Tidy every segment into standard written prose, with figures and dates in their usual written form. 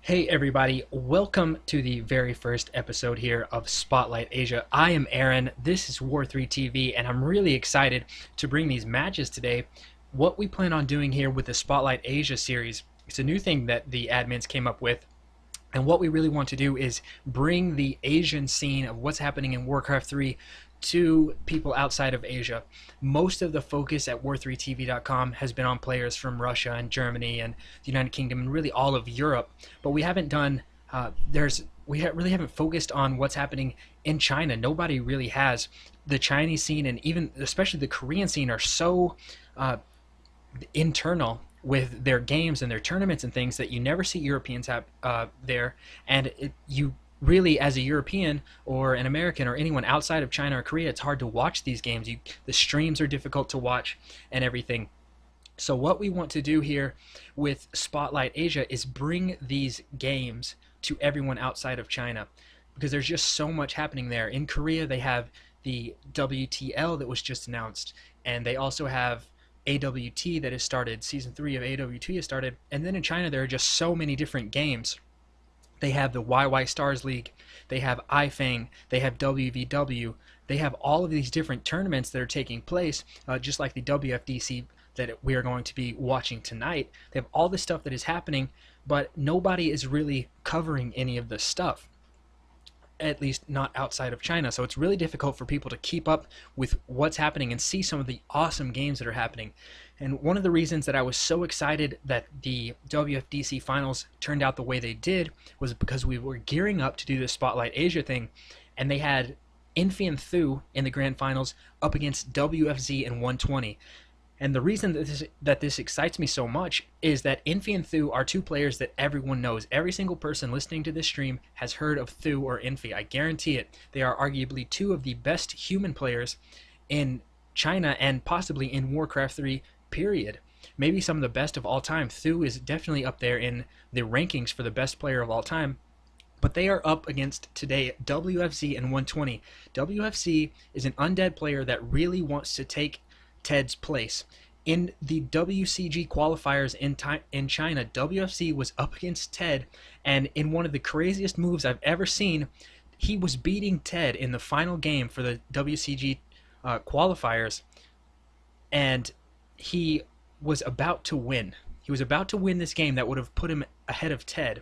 Hey everybody, welcome to the very first episode here of Spotlight Asia. I am Aaron, this is War3 TV, and I'm really excited to bring these matches today. What we plan on doing here with the Spotlight Asia series, it's a new thing that the admins came up with, and what we really want to do is bring the Asian scene of what's happening in Warcraft 3 to people outside of Asia. Most of the focus at war3tv.com has been on players from Russia and Germany and the United Kingdom and really all of Europe, but we haven't done really haven't focused on what's happening in China. Nobody really has. The Chinese scene and even especially the Korean scene are so internal with their games and their tournaments and things that you never see Europeans have there, and you really, as a European or an American or anyone outside of China or Korea, it's hard to watch these games. The streams are difficult to watch and everything. So what we want to do here with Spotlight Asia is bring these games to everyone outside of China, because there's just so much happening there. In Korea, they have the WTL that was just announced, and they also have AWT that has started. Season 3 of AWT has started, and then in China there are just so many different games. They have the YY Stars League, they have iFang, they have WVW, they have all of these different tournaments that are taking place, just like the WFDC that we are going to be watching tonight. They have all this stuff that is happening, but nobody is really covering any of this stuff, at least not outside of China. So it's really difficult for people to keep up with what's happening and see some of the awesome games that are happening. And one of the reasons that I was so excited that the WFDC Finals turned out the way they did was because we were gearing up to do the Spotlight Asia thing, and they had Infi and Thu in the Grand Finals up against WFZ and 120. And the reason that this excites me so much is that Infi and Thu are two players that everyone knows. Every single person listening to this stream has heard of Thu or Infi. I guarantee it. They are arguably two of the best human players in China and possibly in Warcraft 3, period. Maybe some of the best of all time. Thu is definitely up there in the rankings for the best player of all time. But they are up against today WFZ and 120. WFZ is an undead player that really wants to take Ted's place. In the WCG qualifiers in China, WFC was up against Ted, and in one of the craziest moves I've ever seen, he was beating Ted in the final game for the WCG qualifiers, and he was about to win. He was about to win this game that would have put him ahead of Ted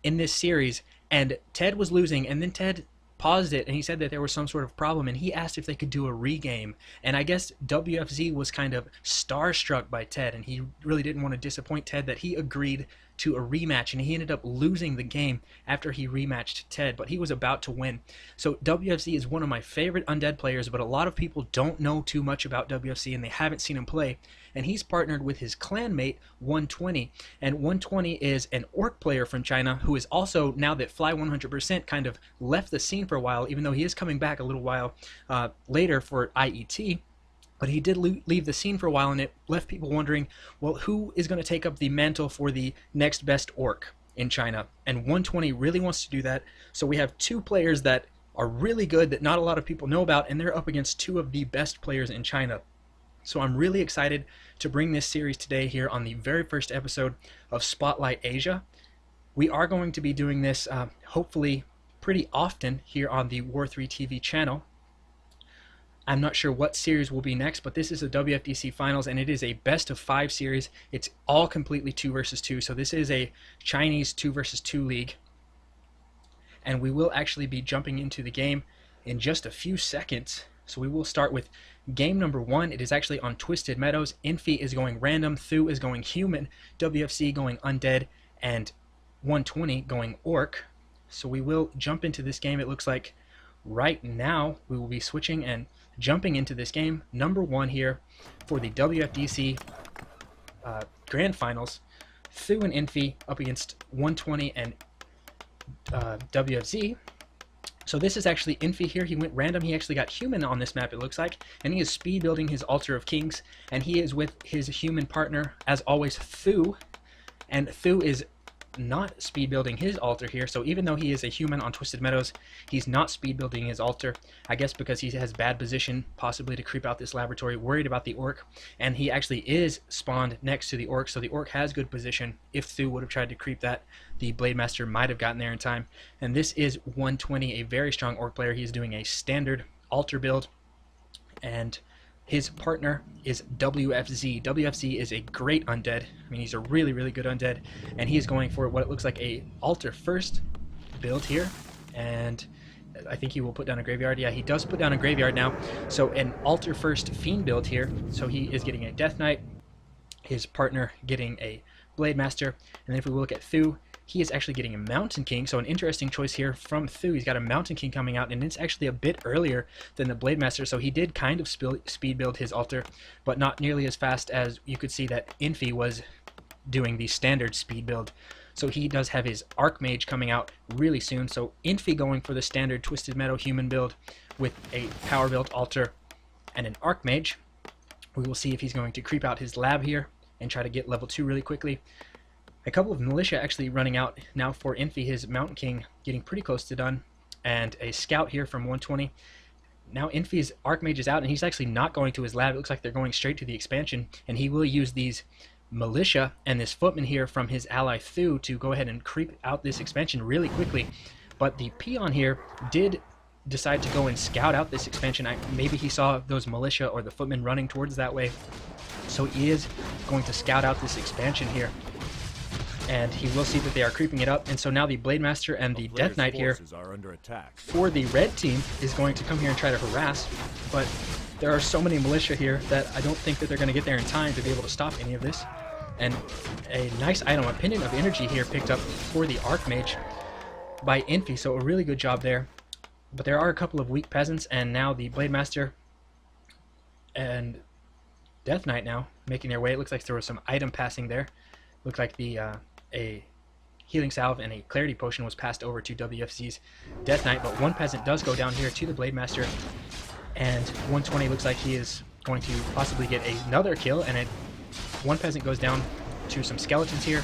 in this series, and Ted was losing, and then Ted paused it and he said that there was some sort of problem, and he asked if they could do a regame, and I guess WFZ was kind of starstruck by Ted, and he really didn't want to disappoint Ted, that he agreed to a rematch, and he ended up losing the game after he rematched Ted, but he was about to win. So WFZ is one of my favorite undead players, but a lot of people don't know too much about WFZ and they haven't seen him play, and he's partnered with his clanmate 120, and 120 is an orc player from China who is also, now that Fly 100% kind of left the scene for a while, even though he is coming back a little while later for IET, but he did leave the scene for a while, and it left people wondering, well, who is going to take up the mantle for the next best orc in China? And 120 really wants to do that, so we have two players that are really good that not a lot of people know about, and they're up against two of the best players in China. So I'm really excited to bring this series today here on the very first episode of Spotlight Asia. We are going to be doing this hopefully pretty often here on the War3 TV channel. I'm not sure what series will be next, but this is the WFDC Finals, and it is a best of 5 series. It's all completely 2 versus 2, so this is a Chinese 2 versus 2 league. And we will actually be jumping into the game in just a few seconds. So we will start with game number 1. It is actually on Twisted Meadows. Infi is going random, Thu is going human, WFC going undead, and 120 going orc. So we will jump into this game. It looks like right now we will be switching and jumping into this game, number 1 here for the WFDC Grand Finals. Thu and Infi up against 120 and WFZ. So this is actually Infi here. He went random. He actually got human on this map, it looks like, and he is speed building his Altar of Kings, and he is with his human partner, as always, Thu. And Thu is not speed building his altar here. So even though he is a human on Twisted Meadows, he's not speed building his altar. I guess because he has bad position, possibly to creep out this laboratory, worried about the orc. And he actually is spawned next to the orc, so the orc has good position. If Thu would have tried to creep that, the Blade Master might have gotten there in time. And this is 120, a very strong orc player. He's doing a standard altar build, and his partner is WFZ. WFZ is a great undead. I mean, he's a really, really good undead, and he is going for what it looks like a altar first build here, and I think he will put down a graveyard. Yeah, he does put down a graveyard now. So an altar first fiend build here. So he is getting a Death Knight, his partner getting a Blade Master, and then if we look at Thu, he is actually getting a Mountain King. So an interesting choice here from Thu. He's got a Mountain King coming out, and it's actually a bit earlier than the Blade Master, so he did kind of speed build his altar, but not nearly as fast as you could see that Infi was doing the standard speed build. So he does have his Archmage coming out really soon. So Infi going for the standard Twisted Meadow human build with a power built altar and an Archmage. We will see if he's going to creep out his lab here and try to get level 2 really quickly. A couple of militia actually running out now for Infi, his Mountain King getting pretty close to done, and a scout here from 120. Now Infi's Archmage is out, and he's actually not going to his lab. It looks like they're going straight to the expansion, and he will use these militia and this footman here from his ally Thu to go ahead and creep out this expansion really quickly. But the peon here did decide to go and scout out this expansion. Maybe he saw those militia or the footmen running towards that way, so he is going to scout out this expansion here, and he will see that they are creeping it up. And so now the Blade Master and the Death Knight here are under attack for the red team is going to come here and try to harass, but there are so many militia here that I don't think that they're going to get there in time to be able to stop any of this. And a nice item, a Pendant of Energy here picked up for the Archmage by Infi, so a really good job there. But there are a couple of weak peasants, and now the Blade Master and Death Knight now making their way. It looks like there was some item passing there. Looked like the a healing salve and a clarity potion was passed over to WFZ's Death Knight, but one peasant does go down here to the Blade Master, and 120 looks like he is going to possibly get another kill, and one peasant goes down to some skeletons here.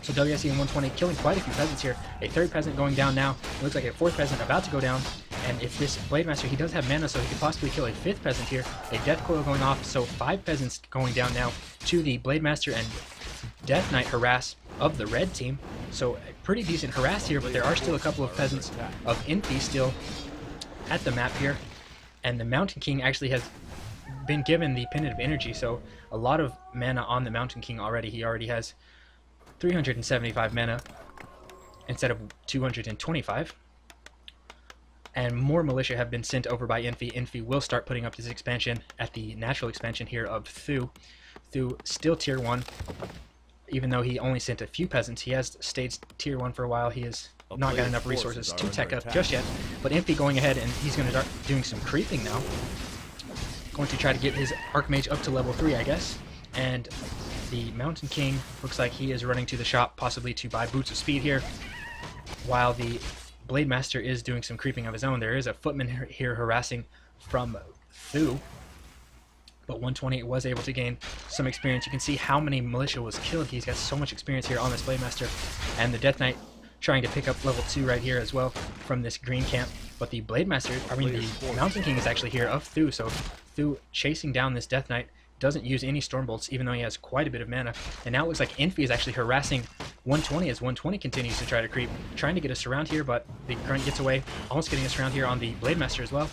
So WFZ and 120 killing quite a few peasants here. A third peasant going down now. It looks like a fourth peasant about to go down. And if this Blade Master, he does have mana, so he could possibly kill a fifth peasant here. A death coil going off, so 5 peasants going down now to the Blade Master and Death Knight harass of the red team. So a pretty decent harass here, but there are still a couple of peasants of Infi still at the map here. And the Mountain King actually has been given the Pendant of Energy, so a lot of mana on the Mountain King already. He already has 375 mana instead of 225. And more militia have been sent over by Infi. Infi will start putting up this expansion at the natural expansion here of Thu. Thu still tier 1, even though he only sent a few peasants. He has stayed tier 1 for a while. He has not got enough resources to tech up just yet. But Infi going ahead, and he's going to start doing some creeping now. Going to try to get his Archmage up to level 3, I guess. And the Mountain King looks like he is running to the shop, possibly to buy Boots of Speed here, while the Blade Master is doing some creeping of his own. There is a footman here harassing from Thu, but 120 was able to gain some experience. You can see how many militia was killed. He's got so much experience here on this Blade Master, and the Death Knight trying to pick up level 2 right here as well from this green camp. But the Blade Master, the Mountain King is actually here of Thu, so Thu chasing down this Death Knight, doesn't use any Stormbolts, even though he has quite a bit of mana. And now it looks like Infi is actually harassing 120 as 120 continues to try to creep, trying to get us around here, but the Grunt gets away, almost getting us around here on the Blade Master as well.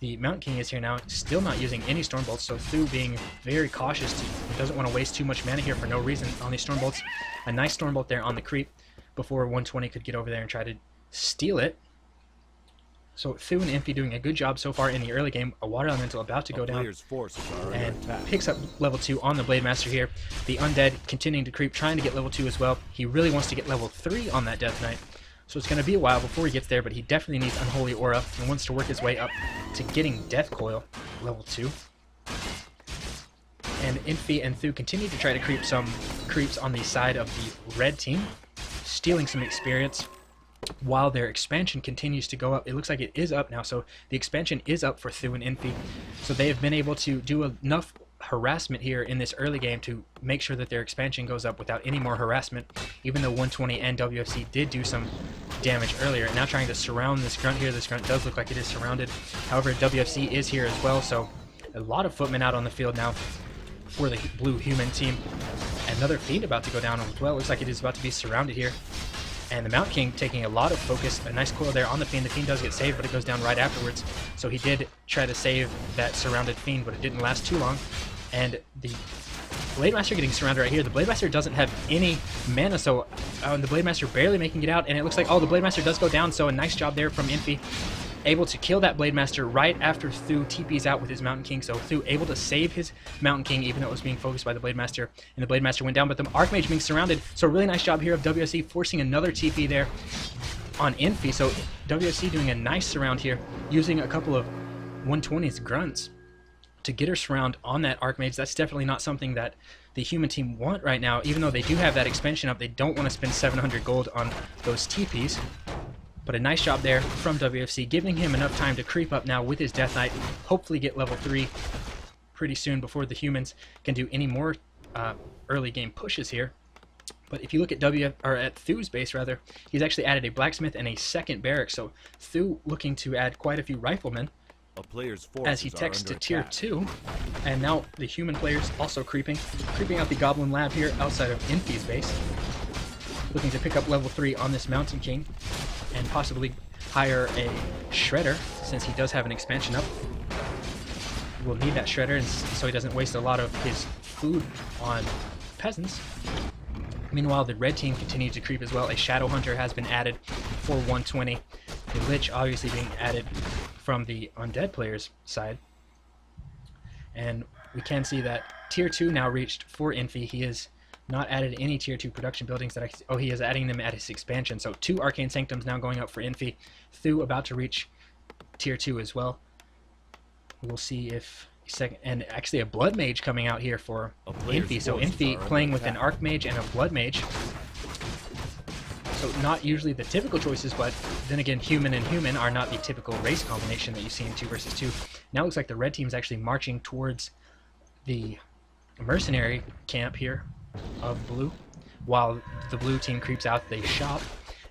The Mountain King is here now, still not using any Stormbolts, so Thu being very cautious, doesn't want to waste too much mana here for no reason on these Stormbolts. A nice Stormbolt there on the creep before 120 could get over there and try to steal it. So Thu and Infi doing a good job so far in the early game. A Water Elemental about to go down and picks up level 2 on the Blade Master here. The Undead continuing to creep, trying to get level 2 as well. He really wants to get level 3 on that Death Knight. So it's going to be a while before he gets there, but he definitely needs Unholy Aura and wants to work his way up to getting Death Coil level 2. And Infi and Thu continue to try to creep some creeps on the side of the red team, stealing some experience while their expansion continues to go up. It looks like it is up now, so the expansion is up for Thu and Infi. So they have been able to do enough harassment here in this early game to make sure that their expansion goes up without any more harassment, even though 120 and WFC did do some damage earlier. And now trying to surround this grunt here. This grunt does look like it is surrounded. However, WFC is here as well, so a lot of footmen out on the field now for the blue human team. Another Fiend about to go down as well. Looks like it is about to be surrounded here. And the Mountain King taking a lot of focus. A nice coil there on the Fiend. The Fiend does get saved, but it goes down right afterwards. So he did try to save that surrounded Fiend, but it didn't last too long. And the Blade Master getting surrounded right here. The Blade Master doesn't have any mana, so the Blade Master barely making it out. And it looks like, oh, the Blade Master does go down, so a nice job there from Infi. Able to kill that Blade Master right after Thu TP's out with his Mountain King. So Thu able to save his Mountain King even though it was being focused by the Blade Master. And the Blade Master went down, but the Archmage being surrounded. So really nice job here of WFC forcing another TP there on Infi. So WFC doing a nice surround here, using a couple of 120's grunts to get her surround on that Archmage. That's definitely not something that the human team want right now. Even though they do have that expansion up, they don't want to spend 700 gold on those TPs. But a nice job there from WFC, giving him enough time to creep up now with his Death Knight, hopefully get level 3 pretty soon before the humans can do any more early game pushes here. But if you look at Thu's base rather, he's actually added a blacksmith and a second barracks. So Thu looking to add quite a few riflemen as he techs to tier 2. And now the human players also creeping out the Goblin Lab here outside of Infi's base, looking to pick up level 3 on this Mountain King and possibly hire a Shredder since he does have an expansion up. We'll need that Shredder and so he doesn't waste a lot of his food on peasants. Meanwhile, the red team continues to creep as well. A Shadow Hunter has been added for 120. The Lich obviously being added from the undead players' side. And we can see that tier 2 now reached for Infi. He is not added any tier 2 production buildings that he is adding them at his expansion. So 2 Arcane Sanctums now going up for Infi. Thu about to reach tier 2 as well. We'll see if and actually a Blood Mage coming out here for Infi. So Infi playing with an Archmage and a Blood Mage. So not usually the typical choices, but then again, human and human are not the typical race combination that you see in 2 versus 2. Now it looks like the red team is actually marching towards the mercenary camp here of blue, while the blue team creeps out the shop.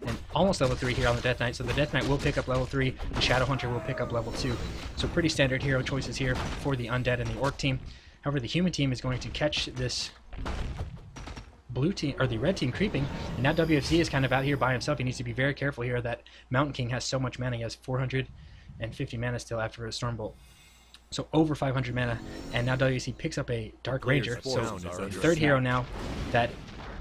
And almost level 3 here on the Death Knight, so the Death Knight will pick up level 3, the Shadow Hunter will pick up level 2. So pretty standard hero choices here for the Undead and the Orc team. However, the human team is going to catch this blue team, or the red team creeping, and now WFC is kind of out here by himself. He needs to be very careful here that Mountain King has so much mana. He has 450 mana still after a Stormbolt. So over 500 mana, and now WFC picks up a Dark Ranger, so third hero now that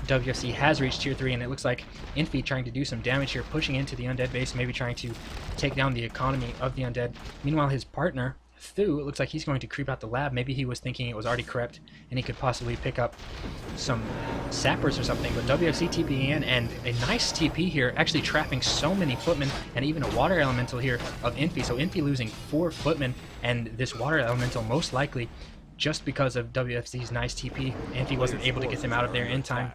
WFC has reached tier 3, and it looks like Infi trying to do some damage here, pushing into the undead base, maybe trying to take down the economy of the undead. Meanwhile, his partner, Thu, it looks like he's going to creep out the lab. Maybe he was thinking it was already corrupt, and he could possibly pick up some sappers or something, but WFC TPing in, and a nice TP here, actually trapping so many footmen, and even a water elemental here of Infi. So Infi losing 4 footmen, and this water elemental most likely just because of WFC's nice TP. Infi wasn't able to get them out of there in time.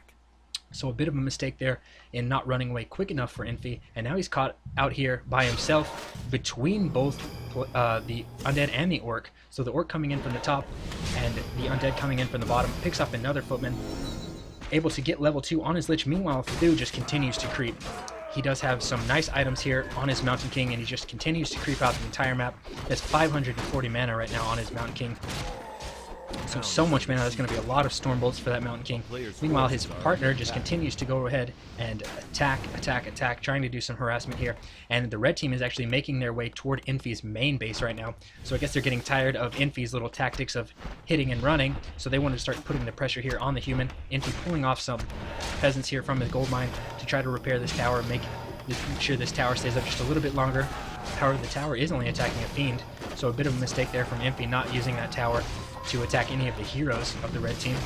So a bit of a mistake there in not running away quick enough for Infi, and now he's caught out here by himself between both the Undead and the Orc. So the Orc coming in from the top and the Undead coming in from the bottom, picks up another footman, able to get level 2 on his Lich. Meanwhile, Thu just continues to creep. He does have some nice items here on his Mountain King, and he just continues to creep out the entire map. He has 540 mana right now on his Mountain King. So much mana. There's going to be a lot of Stormbolts for that Mountain King. Meanwhile, his partner just continues to go ahead and attack, trying to do some harassment here. And the red team is actually making their way toward Infi's main base right now. So I guess they're getting tired of Infi's little tactics of hitting and running. So they want to start putting the pressure here on the human. Infi pulling off some peasants here from the gold mine to try to repair this tower, make sure this tower stays up just a little bit longer. However, the tower is only attacking a fiend, so a bit of a mistake there from Infi not using that tower to attack any of the heroes of the red team.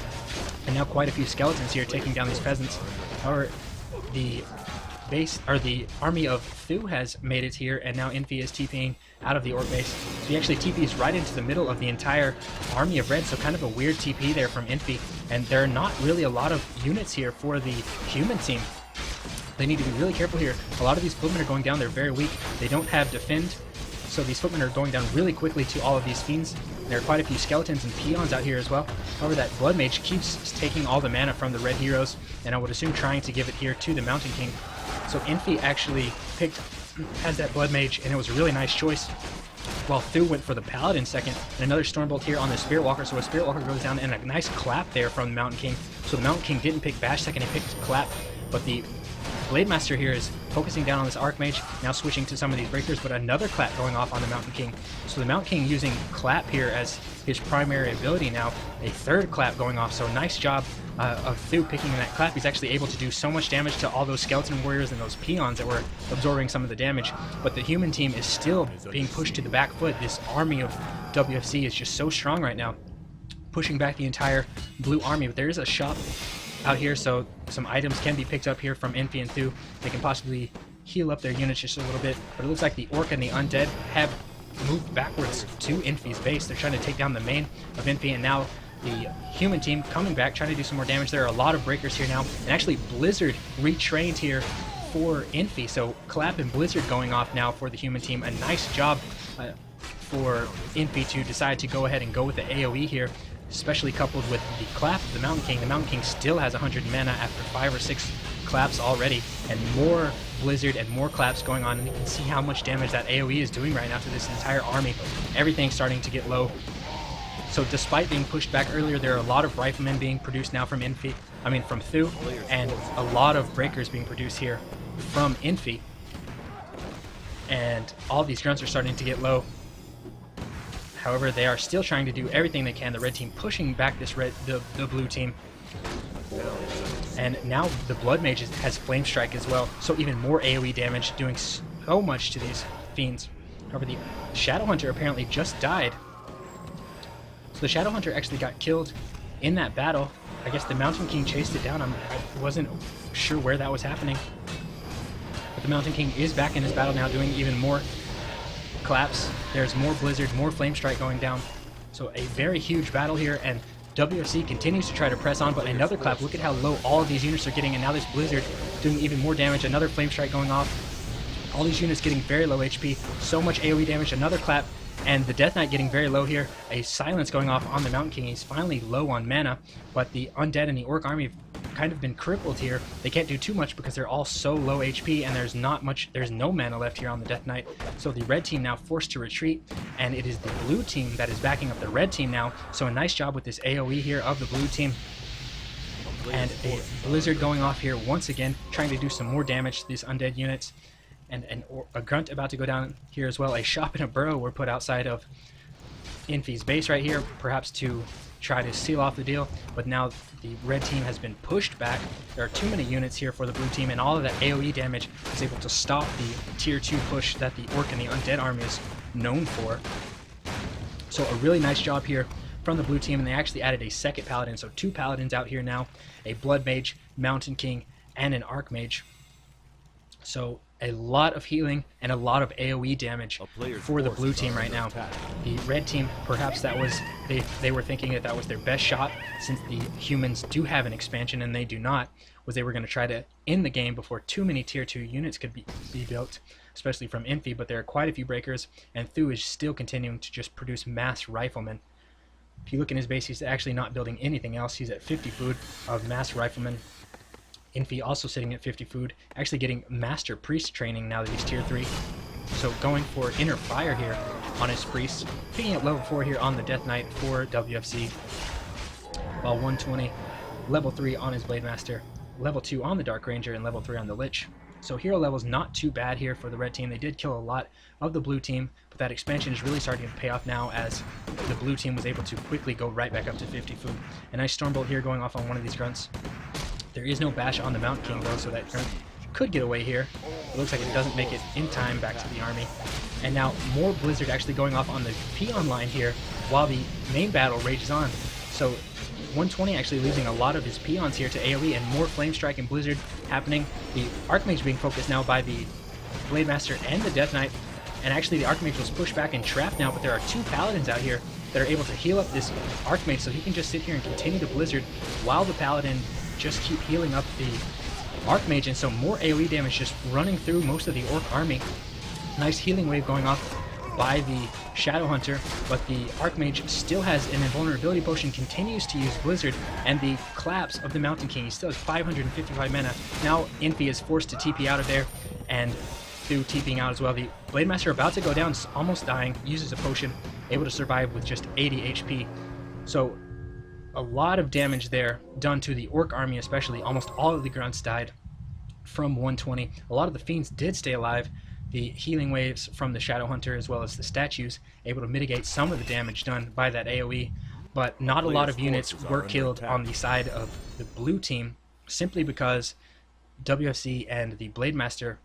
And now quite a few skeletons here taking down these peasants. However, the army of Thu has made it here, and now Infi is TPing out of the Orc base. So he actually TPs right into the middle of the entire army of red, so kind of a weird TP there from Infi. And there are not really a lot of units here for the human team. They need to be really careful here. A lot of these footmen are going down. They're very weak. They don't have defend, so these footmen are going down really quickly to all of these fiends. There are quite a few skeletons and peons out here as well. However, that Blood Mage keeps taking all the mana from the red heroes, and I would assume trying to give it here to the Mountain King. So Infi actually has that Blood Mage, and it was a really nice choice. While Thu went for the Paladin second, and another Stormbolt here on the Spirit Walker, so a Spirit Walker goes down, and a nice clap there from the Mountain King. So the Mountain King didn't pick Bash second, he picked clap, but the Blade Master here is focusing down on this Archmage, now switching to some of these breakers, but another clap going off on the Mountain King. So the Mountain King using clap here as his primary ability now, a third clap going off, so nice job of Thu picking that clap. He's actually able to do so much damage to all those skeleton warriors and those peons that were absorbing some of the damage, but the human team is still being pushed to the back foot. This army of WFC is just so strong right now, pushing back the entire blue army, but there is a shop out here, so some items can be picked up here from Infi and Thu. They can possibly heal up their units just a little bit, but it looks like the Orc and the Undead have moved backwards to Infi's base. They're trying to take down the main of Infi, and now the human team coming back, trying to do some more damage. There are a lot of breakers here now, and actually Blizzard retrained here for Infi, so Clap and Blizzard going off now for the human team. A nice job for Infi to decide to go ahead and go with the AoE here, especially coupled with the clap of the Mountain King. The Mountain King still has 100 mana after 5 or 6 claps already, and more Blizzard and more claps going on, and you can see how much damage that AoE is doing right now to this entire army. Everything's starting to get low. So despite being pushed back earlier, there are a lot of riflemen being produced now from from Thu, and a lot of breakers being produced here from Infi. And all these grunts are starting to get low. However, they are still trying to do everything they can. The red team pushing back this the blue team. And now the Blood Mage has Flame Strike as well, so even more AoE damage, doing so much to these fiends. However, the Shadow Hunter apparently just died. So the Shadow Hunter actually got killed in that battle. I guess the Mountain King chased it down. I wasn't sure where that was happening. But the Mountain King is back in this battle now, doing even more claps. There's more Blizzard, more Flame Strike going down. So a very huge battle here, and WFC continues to try to press on, but another clap. Look at how low all of these units are getting, and now this Blizzard doing even more damage. Another Flame Strike going off. All these units getting very low HP. So much AoE damage. Another clap, and the Death Knight getting very low here. A silence going off on the Mountain King. He's finally low on mana, but the Undead and the Orc army have kind of been crippled here. They can't do too much because they're all so low HP, and there's no mana left here on the Death Knight. So the red team now forced to retreat, and it is the blue team that is backing up the red team now. So a nice job with this AoE here of the blue team. And a Blizzard going off here once again, trying to do some more damage to these undead units. And a grunt about to go down here as well. A shop and a burrow were put outside of Infi's base right here, perhaps to try to seal off the deal, but now the red team has been pushed back. There are too many units here for the blue team, and all of that AoE damage is able to stop the tier 2 push that the Orc and the Undead army is known for. So a really nice job here from the blue team, and they actually added a second Paladin, so 2 Paladins out here now, a Blood Mage, Mountain King, and an Archmage. So a lot of healing and a lot of AoE damage for the blue team right now. The red team, perhaps that was, they were thinking that was their best shot, since the humans do have an expansion and they do not, was they were going to try to end the game before too many tier 2 units could be built, especially from Infi, but there are quite a few breakers, and Thu is still continuing to just produce mass riflemen. If you look in his base, he's actually not building anything else. He's at 50 food of mass riflemen. Infi also sitting at 50 food, actually getting Master Priest training now that he's tier 3. So going for Inner Fire here on his Priest, picking at level 4 here on the Death Knight for WFC. While 120, level 3 on his Blade Master, level 2 on the Dark Ranger, and level 3 on the Lich. So hero level's not too bad here for the red team. They did kill a lot of the blue team, but that expansion is really starting to pay off now as the blue team was able to quickly go right back up to 50 food. A nice Stormbolt here going off on one of these grunts. There is no bash on the Mountain King though, so that grunt could get away here. It looks like it doesn't make it in time back to the army. And now more Blizzard actually going off on the peon line here while the main battle rages on. So 120 actually losing a lot of his peons here to AoE, and more Flame Strike and Blizzard happening. The Archmage being focused now by the Blade Master and the Death Knight, and actually the Archmage was pushed back and trapped now, but there are 2 Paladins out here that are able to heal up this Archmage, so he can just sit here and continue to Blizzard while the Paladin just keep healing up the Archmage, and so more AoE damage just running through most of the Orc army. Nice healing wave going off by the Shadow Hunter, but the Archmage still has an invulnerability potion, continues to use Blizzard, and the collapse of the Mountain King. He still has 555 mana. Now Infi is forced to TP out of there, and Thu TPing out as well. The Blade Master about to go down, almost dying, uses a potion, able to survive with just 80 HP. So a lot of damage there done to the Orc army, especially. Almost all of the grunts died from 120. A lot of the fiends did stay alive. The healing waves from the Shadow Hunter as well as the statues able to mitigate some of the damage done by that AoE, but not a lot of units were killed on the side of the blue team, simply because WFC and the Blade Master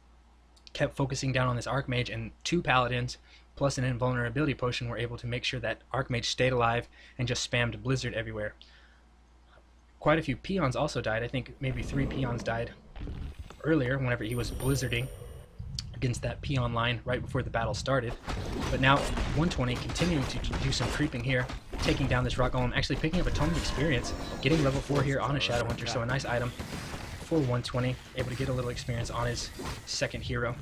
kept focusing down on this Archmage, and 2 Paladins plus an invulnerability potion were able to make sure that Archmage stayed alive and just spammed Blizzard everywhere. Quite a few peons also died. I think maybe 3 peons died earlier whenever he was blizzarding against that peon line right before the battle started. But now 120 continuing to do some creeping here, taking down this rock golem, actually picking up a ton of experience, getting level 4 here on a Shadow Hunter, so a nice item for 120, able to get a little experience on his second hero.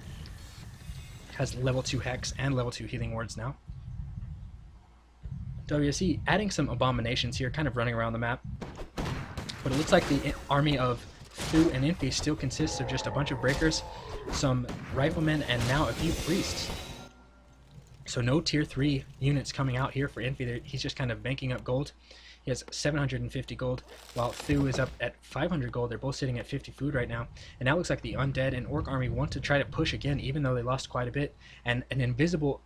Has level 2 Hex and level 2 Healing Wards now. WFC adding some abominations here, kind of running around the map. But it looks like the army of Thu and Infi still consists of just a bunch of breakers, some riflemen, and now a few priests. So no tier 3 units coming out here for Infi. He's just kind of banking up gold. He has 750 gold, while Thu is up at 500 gold. They're both sitting at 50 food right now. And now it looks like the Undead and Orc army want to try to push again, even though they lost quite a bit. And an invisible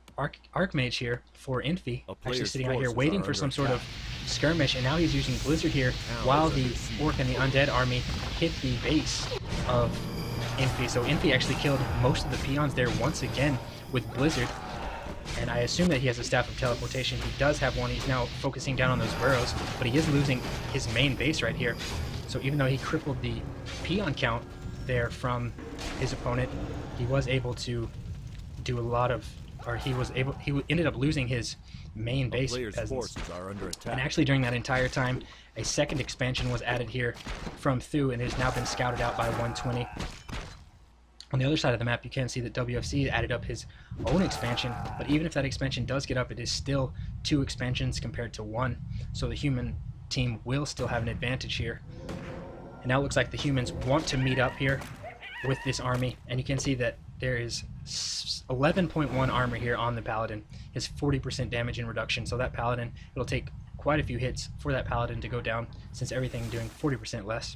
Archmage here for Infi, actually sitting out here waiting for some sort of skirmish, and now he's using Blizzard here while the Orc and the Undead army hit the base of Infi. So Infi actually killed most of the peons there once again with Blizzard, and I assume that he has a Staff of Teleportation. He does have one. He's now focusing down on those burrows, but he is losing his main base right here. So even though he crippled the peon count there from his opponent, he was able to do a lot of, or he ended up losing his main base peasants. And actually during that entire time, a second expansion was added here from Thu, and it has now been scouted out by 120. On the other side of the map, you can see that WFC added up his own expansion, but even if that expansion does get up, it is still 2 expansions compared to 1, so the human team will still have an advantage here. And now it looks like the humans want to meet up here with this army, and you can see that there is 11.1 armor here on the Paladin. His 40% damage in reduction, so that Paladin, it'll take quite a few hits for that Paladin to go down, since everything doing 40% less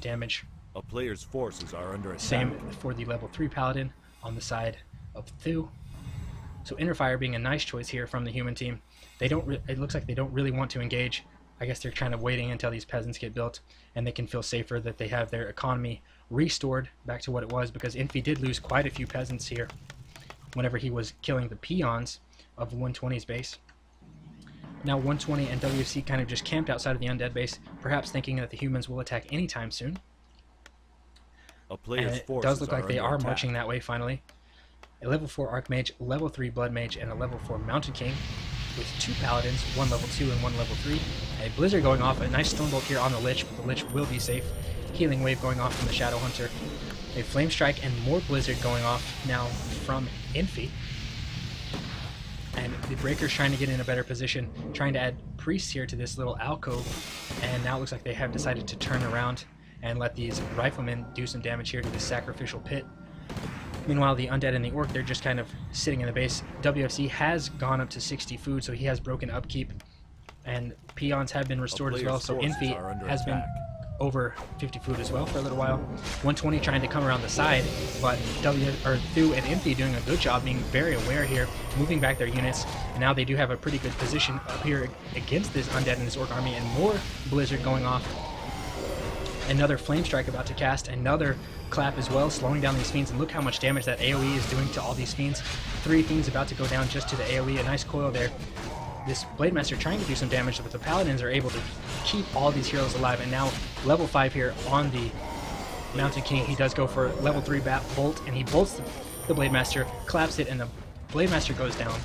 damage. A player's forces are under attack. Same for the level 3 Paladin on the side of Thu. So Inner Fire being a nice choice here from the human team. They don't. It looks like they don't really want to engage. I guess they're kind of waiting until these peasants get built, and they can feel safer that they have their economy restored back to what it was, because Infi did lose quite a few peasants here whenever he was killing the peons of 120's base. Now 120 and WFC kind of just camped outside of the undead base, perhaps thinking that the humans will attack anytime soon. And it does look like they are marching that way finally. A level 4 Archmage, level 3 Blood Mage, and a level 4 Mountain King with 2 Paladins, 1 level 2 and 1 level 3. A Blizzard going off, a nice Stormbolt here on the Lich, but the Lich will be safe. Healing Wave going off from the Shadow Hunter. A Flame Strike and more Blizzard going off now from Infi. And the Breakers trying to get in a better position, trying to add priests here to this little alcove, and now it looks like they have decided to turn around and let these riflemen do some damage here to the sacrificial pit. Meanwhile, the undead and the orc, they're just kind of sitting in the base. WFC has gone up to 60 food, so he has broken upkeep, and peons have been restored as well, so Infi has been over 50 food as well for a little while. 120 trying to come around the side, but Thu and Infi doing a good job, being very aware here, moving back their units, and now they do have a pretty good position up here against this undead and this orc army, and more Blizzard going off. Another Flame Strike about to cast, another clap as well, slowing down these fiends, and look how much damage that AoE is doing to all these fiends. 3 fiends about to go down just to the AoE, a nice coil there. This Blade Master trying to do some damage, but the Paladins are able to keep all these heroes alive, and now level 5 here on the Mountain King. He does go for level 3 bolt, and he bolts the Blade Master, claps it, and the Blade Master goes down.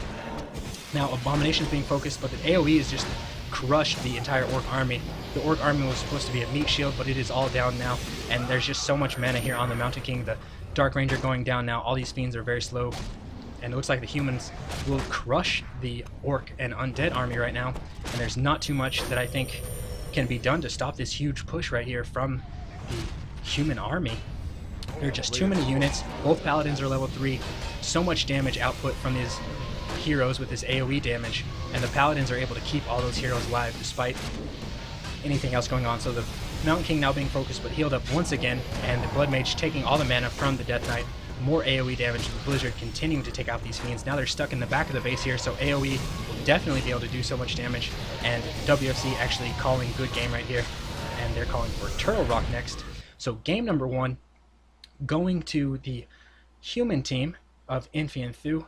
Now Abomination's being focused, but the AoE is just crushed the entire Orc army. The Orc army was supposed to be a meat shield, but it is all down now, and there's just so much mana here on the Mountain King. The Dark Ranger going down now. All these fiends are very slow. and it looks like the humans will crush the Orc and Undead army right now, and there's not too much that I think can be done to stop this huge push right here from the human army. There are just too many units. Both Paladins are level 3. So much damage output from these heroes with this AoE damage, and the Paladins are able to keep all those heroes alive despite anything else going on. So the Mountain King now being focused but healed up once again, and the Blood Mage taking all the mana from the Death Knight. More AoE damage, the Blizzard continuing to take out these fiends. Now they're stuck in the back of the base here, so AoE will definitely be able to do so much damage, and WFC actually calling good game right here, and they're calling for Turtle Rock next. So game number 1, going to the human team of Infi and Thu.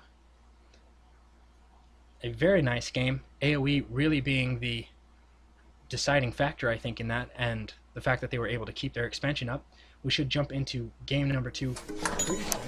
A very nice game, AoE really being the deciding factor, I think, in that, and the fact that they were able to keep their expansion up. We should jump into game number 2 pretty soon.